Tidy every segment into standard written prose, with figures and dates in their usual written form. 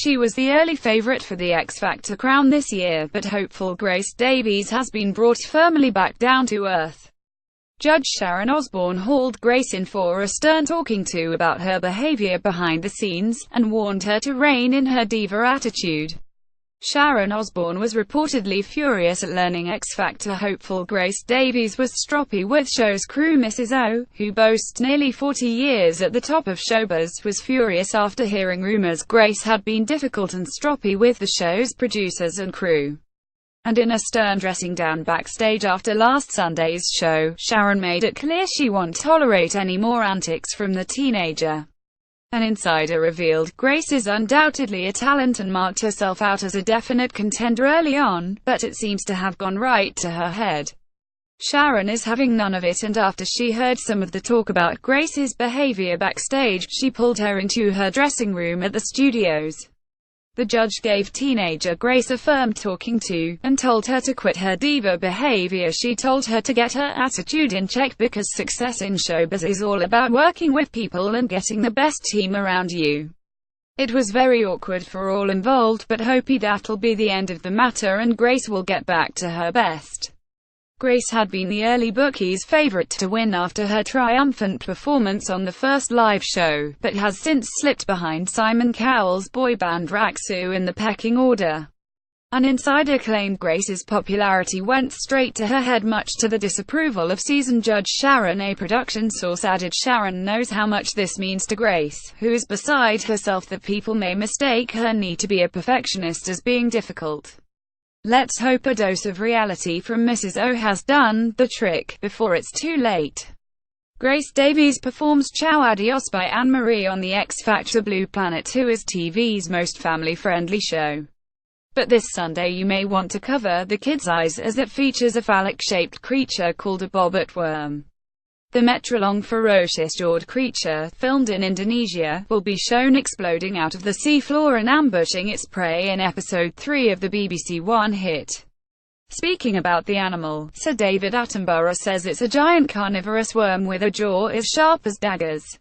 She was the early favorite for the X Factor crown this year, but hopeful Grace Davies has been brought firmly back down to earth. Judge SHARON OSBOURN hauled Grace in for a stern talking to about her behavior behind the scenes, and warned her to rein in her diva attitude. SHARON OSBOURN was reportedly furious at learning X Factor hopeful Grace Davies was stroppy with show's crew. Mrs. O, who boasts nearly 40 years at the top of showbiz, was furious after hearing rumors Grace had been difficult and stroppy with the show's producers and crew. And in a stern dressing down backstage after last Sunday's show, SHARON made it clear she won't tolerate any more antics from the teenager. An insider revealed Grace is undoubtedly a talent and marked herself out as a definite contender early on, but it seems to have gone right to her head. SHARON is having none of it, and after she heard some of the talk about Grace's behavior backstage, she pulled her into her dressing room at the studios. The judge gave teenager Grace a firm talking to, and told her to quit her diva behavior. She told her to get her attitude in check because success in showbiz is all about working with people and getting the best team around you. It was very awkward for all involved, but hopey that'll be the end of the matter and Grace will get back to her best. Grace had been the early bookies' favorite to win after her triumphant performance on the first live show, but has since slipped behind Simon Cowell's boy band Raksu in the pecking order. An insider claimed Grace's popularity went straight to her head, much to the disapproval of seasoned judge SHARON. A production source added SHARON knows how much this means to Grace, who is beside herself that people may mistake her need to be a perfectionist as being difficult. Let's hope a dose of reality from Mrs. O has done the trick before it's too late. Grace Davies performs Ciao Adios by Anne-Marie on the X Factor Blue Planet 2 is TV's most family-friendly show. But this Sunday you may want to cover the kids' eyes as it features a phallic-shaped creature called a bobot worm. The metrolong ferocious jawed creature, filmed in Indonesia, will be shown exploding out of the seafloor and ambushing its prey in episode 3 of the BBC One hit. Speaking about the animal, Sir David Attenborough says it's a giant carnivorous worm with a jaw as sharp as daggers.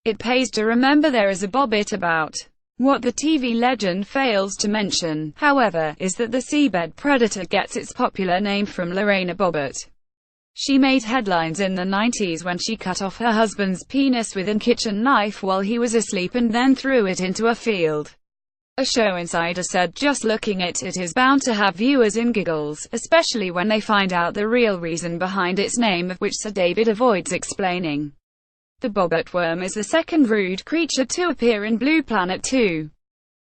It pays to remember there is a bobot about. What the TV legend fails to mention, however, is that the seabed predator gets its popular name from Lorena Bobbitt. She made headlines in the 90s when she cut off her husband's penis with a kitchen knife while he was asleep and then threw it into a field. A show insider said just looking at it is bound to have viewers in giggles, especially when they find out the real reason behind its name, which Sir David avoids explaining. The bobot worm is the second rude creature to appear in Blue Planet 2.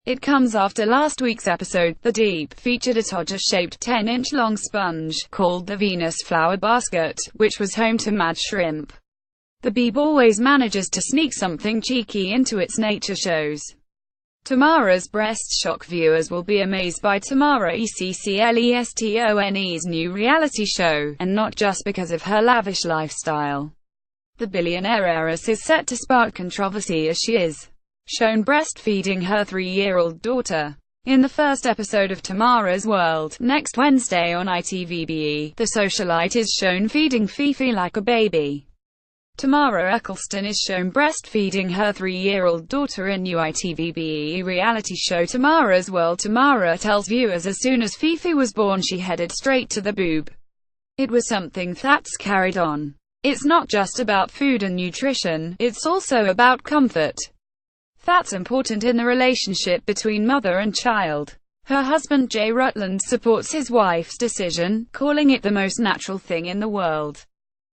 It comes after last week's episode, The Deep, featured a Todger-shaped 10-inch-long sponge, called the Venus flower basket, which was home to mad shrimp. The Beeb always manages to sneak something cheeky into its nature shows. Tamara's breast shock. Viewers will be amazed by Tamara Ecclestone's new reality show, and not just because of her lavish lifestyle. The billionaire heiress is set to spark controversy as she is shown breastfeeding her 3-year-old daughter. In the first episode of Tamara's World, next Wednesday on ITVBE, the socialite is shown feeding Fifi like a baby. Tamara Ecclestone is shown breastfeeding her 3-year-old daughter in new ITVBE reality show Tamara's World. Tamara tells viewers as soon as Fifi was born she headed straight to the boob. It was something that's carried on. It's not just about food and nutrition, it's also about comfort. That's important in the relationship between mother and child. Her husband Jay Rutland supports his wife's decision, calling it the most natural thing in the world.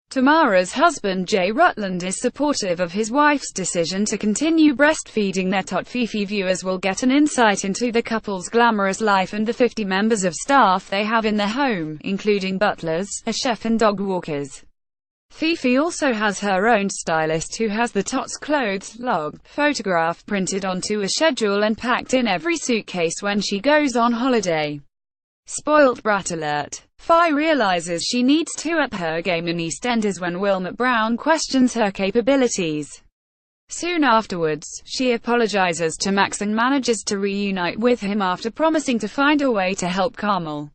Tamara's husband Jay Rutland is supportive of his wife's decision to continue breastfeeding their tot Fifi. Viewers will get an insight into the couple's glamorous life and the 50 members of staff they have in their home, including butlers, a chef and dog walkers. Fifi also has her own stylist who has the tot's clothes log photograph printed onto a schedule and packed in every suitcase when she goes on holiday. Spoilt brat alert. Fi realizes she needs to up her game in EastEnders when Wilmot Brown questions her capabilities. Soon afterwards, she apologizes to Max and manages to reunite with him after promising to find a way to help Carmel.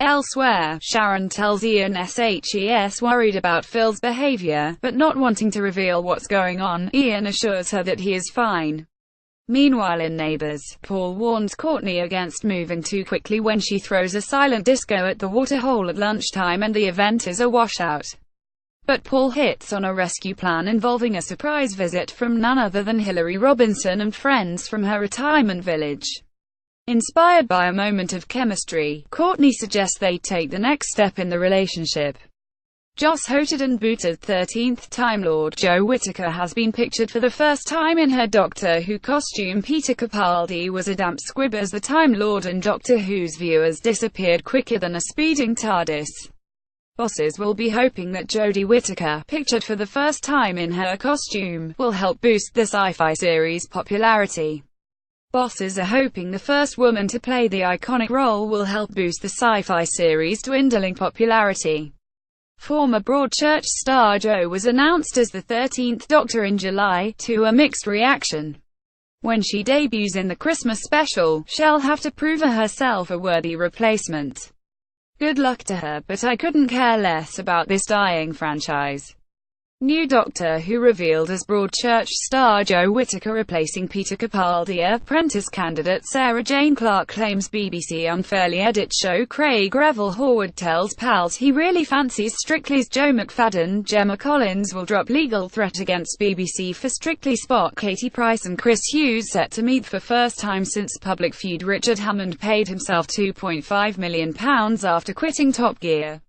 Elsewhere, SHARON tells Ian she's worried about Phil's behavior, but not wanting to reveal what's going on. Ian assures her that he is fine. Meanwhile in Neighbours, Paul warns Courtney against moving too quickly when she throws a silent disco at the waterhole at lunchtime and the event is a washout. But Paul hits on a rescue plan involving a surprise visit from none other than Hillary Robinson and friends from her retirement village. Inspired by a moment of chemistry, Courtney suggests they take the next step in the relationship. Joss Houghton and booted 13th Time Lord Joe Whittaker has been pictured for the first time in her Doctor Who costume. Peter Capaldi was a damp squib as the Time Lord, and Doctor Who's viewers disappeared quicker than a speeding TARDIS. Bosses will be hoping that Jodie Whittaker, pictured for the first time in her costume, will help boost the sci-fi series' popularity. Bosses are hoping the first woman to play the iconic role will help boost the sci-fi series' dwindling popularity. Former Broadchurch star Jo was announced as the 13th Doctor in July, to a mixed reaction. When she debuts in the Christmas special, she'll have to prove herself a worthy replacement. Good luck to her, but I couldn't care less about this dying franchise. New Doctor Who revealed as Broadchurch star Jo Whittaker replacing Peter Capaldi. Apprentice candidate Sarah Jane Clarke claims BBC unfairly edits show. Craig Revel Horwood tells pals he really fancies Strictly's Joe McFadden. Gemma Collins will drop legal threat against BBC for Strictly. Spot Katie Price and Chris Hughes set to meet for first time since public feud. Richard Hammond paid himself £2.5 million after quitting Top Gear.